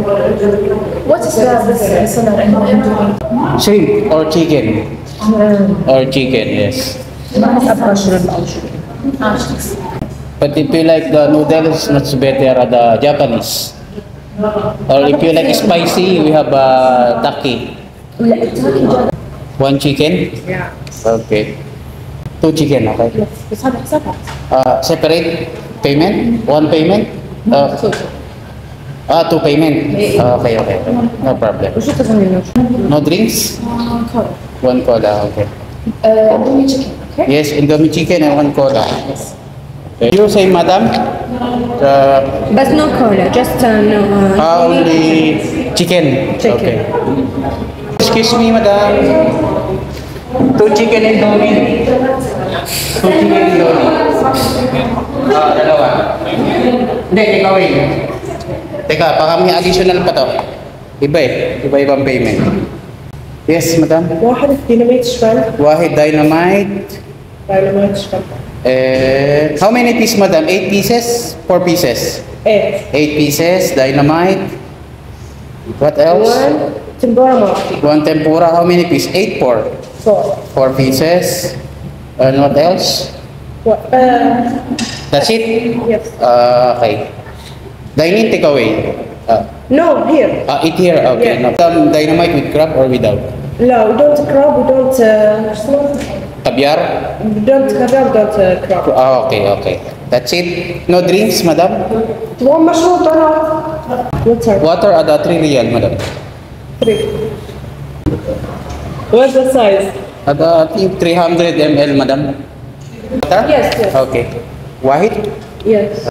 What is this Shrimp or chicken? Or chicken, yes. But if you like the noodles, much better the Japanese. Or if you like spicy, we have taki. One chicken? Yeah. Okay. Two chicken, okay? Separate payment? One payment? Two payment. Okay. No problem. No drinks? One cola, okay. Indomie chicken, okay? Yes, Indomie chicken and one cola. Yes. Okay. You say, madam? But no cola, just no. Only chicken. Okay. Excuse me, madam. Two chicken Indomie. Two chicken Indomie. Dalawa. Hindi, take away. Teka, baka may additional pa to. Iba eh. Iba-ibang payment. Yes, madam. واحد ديناميت شريمب. Wahid dynamite. ديناميت شريمب. How many pieces, madam? 8 pieces? 4 pieces? 8. 8 pieces, dynamite. What else? 1 تمبورا ماركي. One tempura. How many pieces? 8, 4. 4. 4 pieces. And what else? That's it? Yes. Okay. Dine-in, take away. No, here. Eat here. Okay. Yeah. No. Some dynamite with crab or without? لا we don't crab, we don't Caviar? we don't crab, don't crab. Okay. That's it. No drinks, madam? تبغون مشروب طلعت. Water. Water ada 3 riyal, madam. 3. What's the size? Ada, I think 300 ml, madam. Water? Yes. Okay. Wahid? Yes.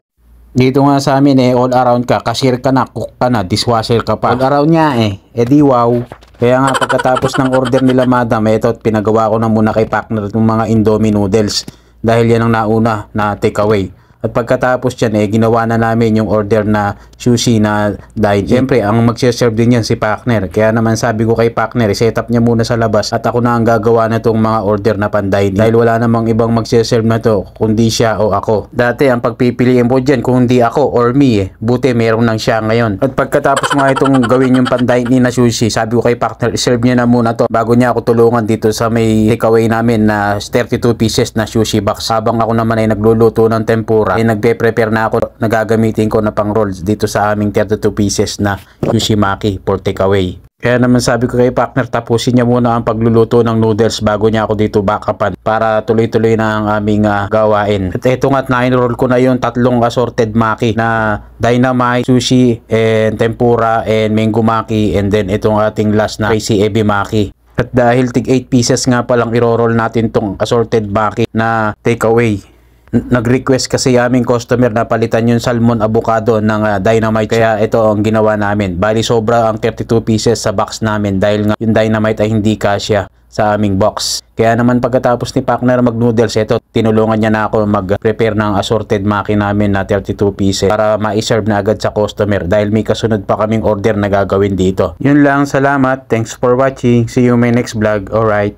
Dito nga sa amin all around ka, cashier ka na, cook ka na, dishwasher ka pa. All around nga di wow. Kaya nga pagkatapos ng order nila madam, ito pinagawa ko na muna kay partner itong mga Indomie noodles. Dahil yan ang nauna na takeaway. At pagkatapos dyan ginawa na namin yung order na sushi na dine-in. Siyempre, ang magsiserve din yan si partner. Kaya naman sabi ko kay partner, set up niya muna sa labas at ako na ang gagawa na itong mga order na pan-dine-in. Dahil wala namang ibang magsiserve na to, kundi siya o ako. Dati, ang pagpipiliin mo dyan, kung hindi ako or me, buti meron nang siya ngayon. At pagkatapos nga itong gawin yung pan-dine-in na sushi, sabi ko kay partner, serve niya na muna to bago niya ako tulungan dito sa may takeaway namin na 32 pieces na sushi box. Habang ako naman ay nagluluto ng tempura, ay nagpe-prepare na ako, nagagamitin ko na pang rolls dito sa aming 32 pieces na Yushimaki for takeaway. Kaya naman sabi ko kay partner, tapusin niya muna ang pagluluto ng noodles bago niya ako dito backupan para tuloy-tuloy na ang aming gawain. At ito nga't na-enroll ko na yung tatlong assorted maki na dynamite, sushi, and tempura, and mango maki, and then itong ating last na crazy ebi maki. At dahil tig 8 pieces nga palang iro-roll natin tong assorted maki na takeaway, nag-request kasi aming customer na palitan yung salmon avocado ng dynamite, kaya ito ang ginawa namin. Bali sobra ang 32 pieces sa box namin dahil nga yung dynamite ay hindi kasya sa aming box. Kaya naman pagkatapos ni partner mag noodles, ito tinulungan niya na ako mag-prepare ng assorted maki namin na 32 pieces para ma-serve na agad sa customer dahil may kasunod pa kaming order na gagawin dito. Yun lang, salamat, thanks for watching, see you in my next vlog. Alright.